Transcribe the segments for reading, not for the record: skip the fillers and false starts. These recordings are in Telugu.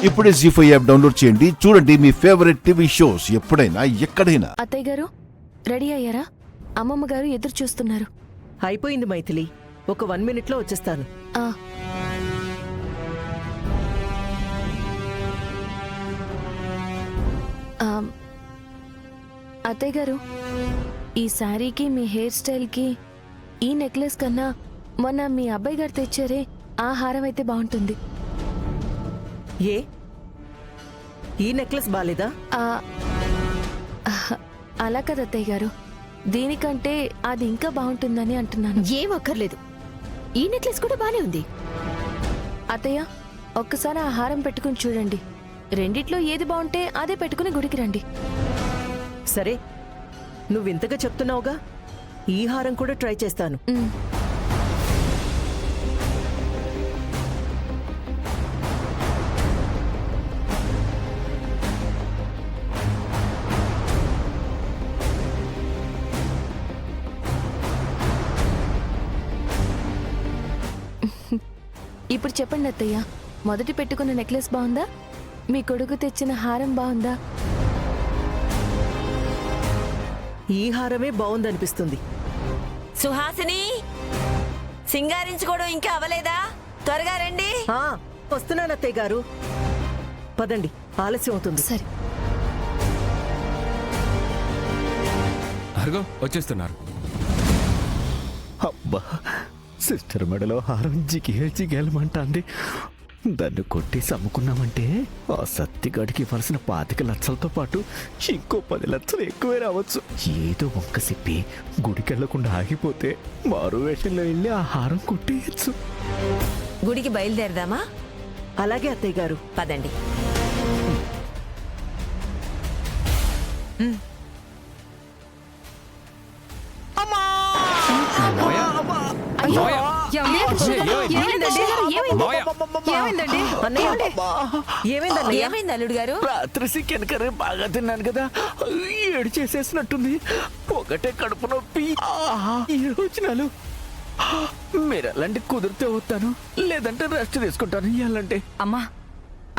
ఇప్పుడే జీ5 యాప్ డౌన్లోడ్ చేయండి. చూడండి మీ ఫేవరెట్ టీవీ షోస్ ఎప్పుడైనా ఎక్కడైనా. అత్తయ్య గారు రెడీ అయ్యారా? అమ్మమ్మ గారు ఎదురు చూస్తున్నారు. అయిపోయింది మైథిలి, ఒక 1 minute వచ్చేస్తాను. ఆ అత్తయ్య గారు, ఈ శారీకి మీ హెయిర్ స్టైల్కి ఈ నెక్లెస్ కన్నా మొన్న మీ అబ్బాయి గారు తెచ్చారే ఆ హారం అయితే బాగుంటుంది. ఏ ఈ నెక్లెస్ బాలేదా? అలా కదా అత్తయ్య గారు, దీనికంటే అది ఇంకా బాగుంటుందని అంటున్నాను. ఏం అక్కర్లేదు, ఈ నెక్లెస్ కూడా బానే ఉంది. అత్తయ్య, ఒక్కసారి ఆ హారం పెట్టుకుని చూడండి. రెండిట్లో ఏది బాగుంటే అదే పెట్టుకుని గుడికి రండి. సరే, నువ్వింతగా చెప్తున్నావుగా, ఈ హారం కూడా ట్రై చేస్తాను. ఇప్పుడు చెప్పండి అత్తయ్య, మొదటి పెట్టుకున్న నెక్లెస్ బాగుందా? మీ కొడుకు తెచ్చిన హారం బాగుందా? ఈ హారమే బాగుందనిపిస్తుంది. సుహాసిని, సింగారించుకోవడం ఇంకా అవలేదా? త్వరగా రండి. వస్తున్నాను అత్తయ్య గారు, పదండి, ఆలస్యం అవుతుంది. సరే. అరుగో వచ్చేస్తున్నారు. అబ్బా, సిస్టర్ మెడలో హారం జిగేలమంటాంది. దాన్ని కొట్టి అమ్ముకున్నామంటే ఆ సత్తిగాడికి ఇవ్వాల్సిన 25 లక్షలతో పాటు ఇంకో 10 లక్షలు ఎక్కువే రావచ్చు. ఏదో ఒక్క చెప్పి గుడికెళ్లకుండా ఆగిపోతే మారు వేషంలో వెళ్ళి ఆ హారం కొట్టేయచ్చు. గుడికి బయలుదేరదామా? అలాగే అత్తయ్య గారు, పదండి. ఏమైంది అల్లుడు గారు? రాత్రి చికెన్ కర్రీ బాగా తిన్నాను కదా, ఏడు చేసేసినట్టుంది. ఒకటే కడుపు నొప్పి, యోచనలు. మీరు ఎలాంటి కుదిరితే వస్తాను, లేదంటే రెస్ట్ తీసుకుంటాను. ఎలాంటి అమ్మా,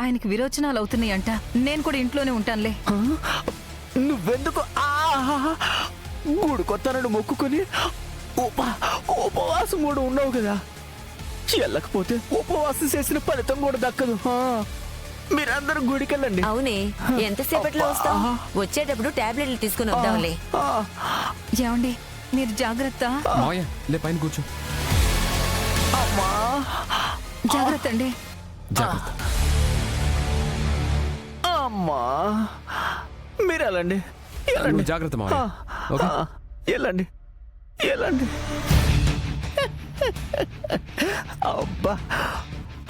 ఆయనకి విరోచనాలు అవుతున్నాయంట. నేను కూడా ఇంట్లోనే ఉంటానులే. నువ్వెందుకు గుడికొత్తానని మొక్కుకొని ఉపవాసం కూడా ఉన్నావు కదా, వెళ్ళకపోతే ఉపవాసం చేసిన ఫలితం కూడా దక్కదు. మీరందరూ గుడికెళ్ళండి. అవునే, ఎంతసేపట్లో వస్తాం? వచ్చేటప్పుడు టాబ్లెట్లు తీసుకుని వద్దాంలే. ఏమండి, మీరు జాగ్రత్త. లే, పైన కూర్చో. జాగ్రత్త అండి. జాగ్రత్త. అమ్మా, మీరు వెళ్ళండి, జాగ్రత్త మావయ్య. ఓకే, వెళ్ళండి. అబ్బా,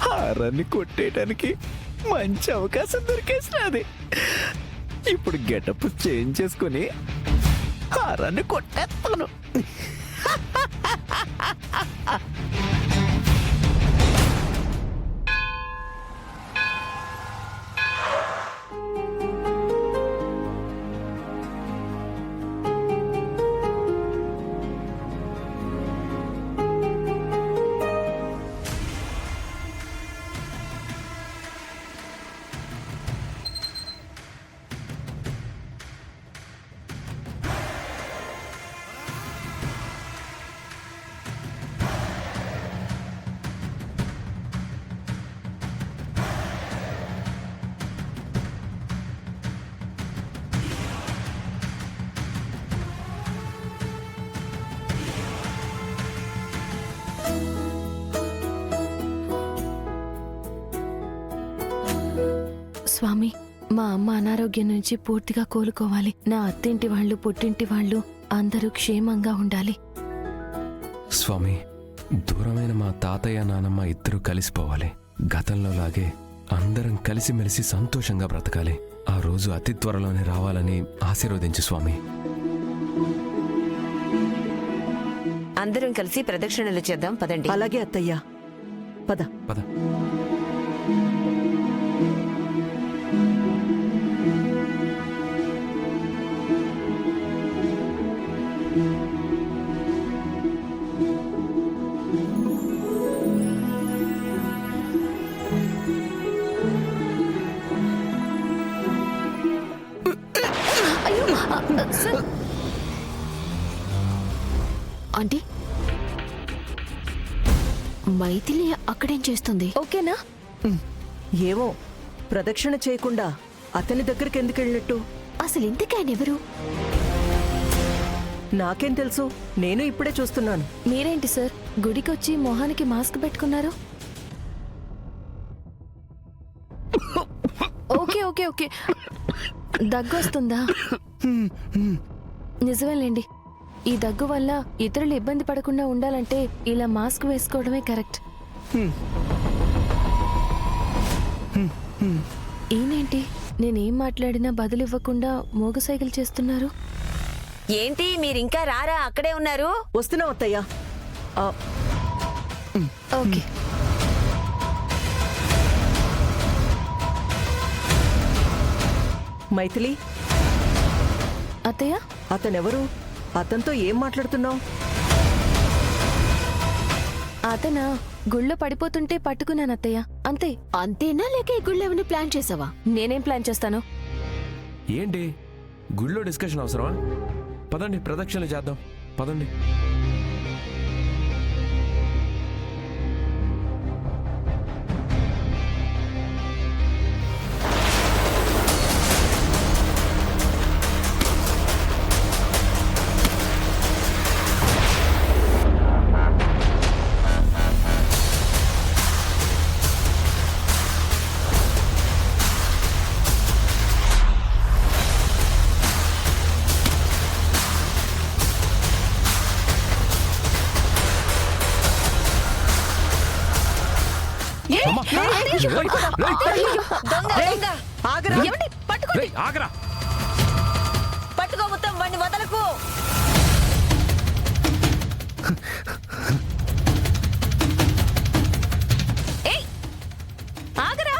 హారాన్ని కొట్టేయడానికి మంచి అవకాశం దొరికేసినది. ఇప్పుడు గెటప్ చేంజ్ చేసుకుని హారాన్ని కొట్టేస్తాను. స్వామి, మా అమ్మ అనారోగ్యం నుంచి పూర్తిగా కోలుకోవాలి. నా అత్తింటి వాళ్ళు, పుట్టింటి వాళ్ళు అందరూ క్షేమంగా ఉండాలి. స్వామి, దూరమైన మా తాతయ్య నానమ్మ ఇద్దరు కలిసిపోవాలి. గతంలో లాగే అందరం కలిసిమెలిసి సంతోషంగా బ్రతకాలి. ఆ రోజు అతి త్వరలోనే రావాలని ఆశీర్వదించు స్వామి. అందరం కలిసి ప్రదక్షిణలు చేద్దాం, పదండి. అలాగే అత్తయ్య, పద. సార్ ఆంటీ మైథిలి అక్కడేం చేస్తుంది? ఓకేనా? ఏమో ప్రదక్షిణ చేయకుండా అతని దగ్గరికి ఎందుకు వెళ్ళినట్టు అసలు ఇంతకీ ఆయన ఎవరు? నాకేం తెలుసు, నేను ఇప్పుడే చూస్తున్నాను. మీరేంటి సార్ గుడికొచ్చి మొహానికి మాస్క్ పెట్టుకున్నారు? ఓకే ఓకే ఓకే దగ్గు వస్తుందా? నిజమేలేండి, ఈ దగ్గు వల్ల ఇతరులు ఇబ్బంది పడకుండా ఉండాలంటే ఇలా మాస్క్ వేసుకోవడమే కరెక్ట్. ఈయనేంటి నేనేం మాట్లాడినా బదులివ్వకుండా మోగ సైకిల్ చేస్తున్నారు? ఏంటి మీరింకా రారా, అక్కడే ఉన్నారు? వస్తున్నావు అత్తయ్యా. ఓకే మైథిలి, అత్తయ్య, అతనెవరు? అతనితో ఏం మాట్లాడుతున్నావు? అతనా గుళ్ళో పడిపోతుంటే పట్టుకున్నాను అత్తయ్య, అంతే. అంతేనా లేక ఈ గుళ్ళు ఏమైనా ప్లాన్ చేసావా? నేనేం ప్లాన్ చేస్తాను? ఏంటి గుళ్ళో డిస్కషన్ అవసరమా? పదండి ప్రదక్షిణలు చేద్దాం, పదండి. ఆగరా. రేయ్, ఆగరా. పట్టుకో మొత్తం, వాడిని వదలకు. ఏయ్, ఆగరా.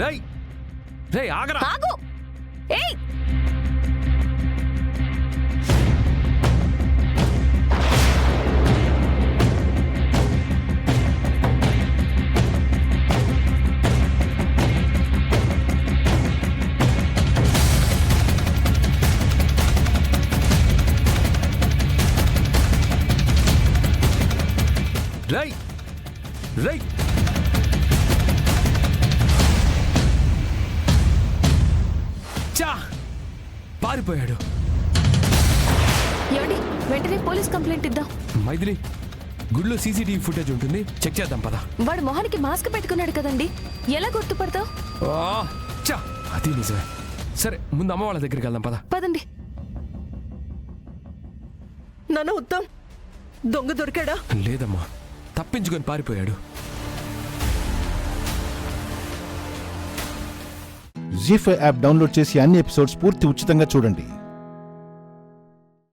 రేయ్, రేయ్, ఆగరా. ఆగు. ఏయ్, రేయ్, రేయ్. చా, పారిపోయాడు. ఏమండి వెంటనే పోలీస్ కంప్లైంట్ ఇద్దాం. మైథిలి, గుడిలో సీసీటీవీ ఫుటేజ్ ఉంటుంది, చెక్ చేద్దాం పద. వాడు మొహానికి మాస్క్ పెట్టుకున్నాడు కదండి, ఎలా గుర్తుపడతావు? చా, అది నిజమే. సరే ముందు అమ్మ వాళ్ళ దగ్గరికి వెళ్దాం పద. పదండి. నన్ను ఉత్తమ్ దొంగ దొరికాడా? లేదమ్మా, తప్పించుకొని పారిపోయాడు. జీ5 యాప్ డౌన్లోడ్ చేసి అన్ని ఎపిసోడ్స్ పూర్తి ఉచితంగా చూడండి.